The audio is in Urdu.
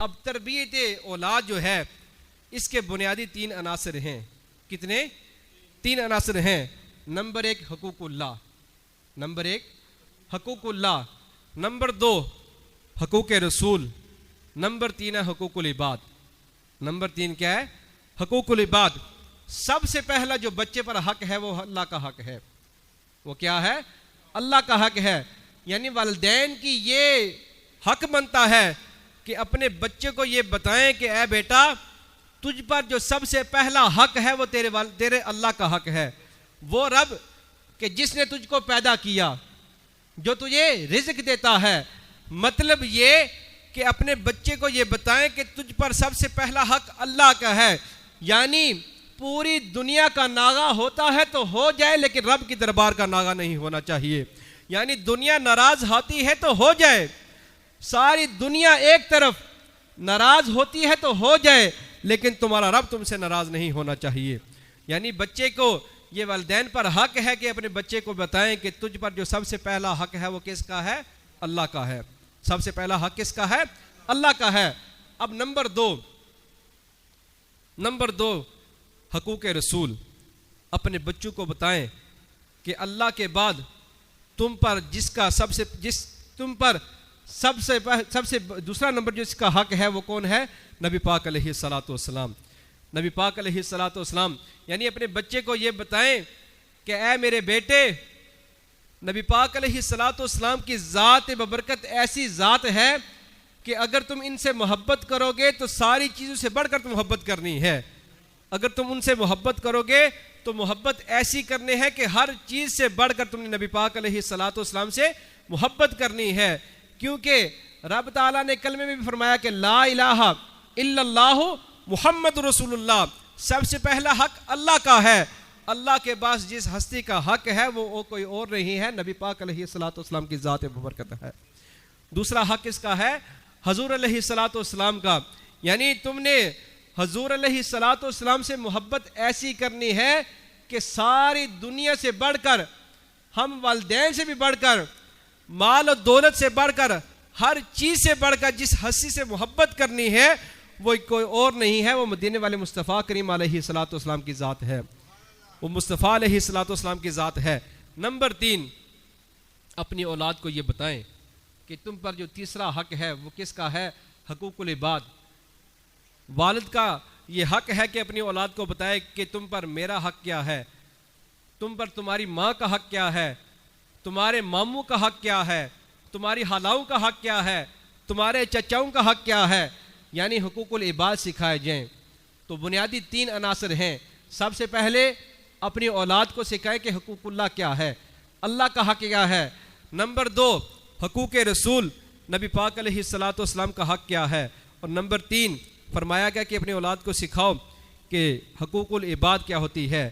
اب تربیت اولاد جو ہے اس کے بنیادی 3 عناصر ہیں. کتنے؟ 3 عناصر ہیں. نمبر 1 حقوق اللہ، نمبر 1 حقوق اللہ، نمبر 2 حقوق رسول، نمبر 3 ہے حقوق العباد. نمبر 3 کیا ہے؟ حقوق العباد. سب سے پہلا جو بچے پر حق ہے وہ اللہ کا حق ہے. وہ کیا ہے؟ اللہ کا حق ہے. یعنی والدین کی یہ حق بنتا ہے کہ اپنے بچے کو یہ بتائیں کہ اے بیٹا تجھ پر جو سب سے پہلا حق ہے وہ تیرے اللہ کا حق ہے. وہ رب کہ جس نے تجھ کو پیدا کیا، جو تجھے رزق دیتا ہے. مطلب یہ کہ اپنے بچے کو یہ بتائیں کہ تجھ پر سب سے پہلا حق اللہ کا ہے. یعنی پوری دنیا کا ناغہ ہوتا ہے تو ہو جائے، لیکن رب کی دربار کا ناغہ نہیں ہونا چاہیے. یعنی دنیا ناراض ہوتی ہے تو ہو جائے، ساری دنیا ایک طرف ناراض ہوتی ہے تو ہو جائے، لیکن تمہارا رب تم سے ناراض نہیں ہونا چاہیے. یعنی بچے کو یہ والدین پر حق ہے کہ اپنے بچے کو بتائیں کہ تجھ پر جو سب سے پہلا حق ہے وہ کس کا ہے؟ اللہ کا ہے. سب سے پہلا حق کس کا ہے؟ اللہ کا ہے. اب نمبر 2 حقوق رسول. اپنے بچوں کو بتائیں کہ اللہ کے بعد تم پر سب سے دوسرا نمبر جو اس کا حق ہے وہ کون ہے؟ نبی پاک علیہ الصلوۃ والسلام. نبی پاک علیہ الصلوۃ والسلام. یعنی اپنے بچے کو یہ بتائیں کہ اے میرے بیٹے، نبی پاک علیہ الصلوۃ والسلام کی ذات ببرکت ایسی ذات ہے کہ اگر تم ان سے محبت کرو گے تو ساری چیزوں سے بڑھ کر تم محبت کرنی ہے. اگر تم ان سے محبت کرو گے تو محبت ایسی کرنی ہے کہ ہر چیز سے بڑھ کر تم نے نبی پاک علیہ الصلوۃ والسلام سے محبت کرنی ہے. کیونکہ رب تعالیٰ نے کلمے میں بھی فرمایا کہ لا الہ الا اللہ محمد رسول اللہ. سب سے پہلا حق اللہ کا ہے. اللہ کے پاس جس ہستی کا حق ہے وہ کوئی اور نہیں ہے، نبی پاک علیہ الصلوۃ والسلام کی ذات مبارکت ہے. دوسرا حق کس کا ہے؟ حضور علیہ الصلوۃ والسلام کا. یعنی تم نے حضور علیہ الصلوۃ والسلام سے محبت ایسی کرنی ہے کہ ساری دنیا سے بڑھ کر، ہم والدین سے بھی بڑھ کر، مال و دولت سے بڑھ کر، ہر چیز سے بڑھ کر جس ہستی سے محبت کرنی ہے وہ کوئی اور نہیں ہے، وہ مدینے والے مصطفیٰ کریم علیہ الصلوۃ والسلام کی ذات ہے. وہ مصطفیٰ علیہ الصلوۃ والسلام کی ذات ہے. نمبر 3 اپنی اولاد کو یہ بتائیں کہ تم پر جو تیسرا حق ہے وہ کس کا ہے؟ حقوق العباد. والد کا یہ حق ہے کہ اپنی اولاد کو بتائے کہ تم پر میرا حق کیا ہے، تم پر تمہاری ماں کا حق کیا ہے، تمہارے ماموں کا حق کیا ہے، تمہاری خالاؤں کا حق کیا ہے، تمہارے چچاؤں کا حق کیا ہے. یعنی حقوق العباد سکھائے جائیں. تو بنیادی 3 عناصر ہیں. سب سے پہلے اپنی اولاد کو سکھائیں کہ حقوق اللہ کیا ہے، اللہ کا حق کیا ہے. نمبر 2 حقوق رسول، نبی پاک علیہ الصلوۃ والسلام کا حق کیا ہے. اور نمبر 3 فرمایا گیا کہ اپنی اولاد کو سکھاؤ کہ حقوق العباد کیا ہوتی ہے.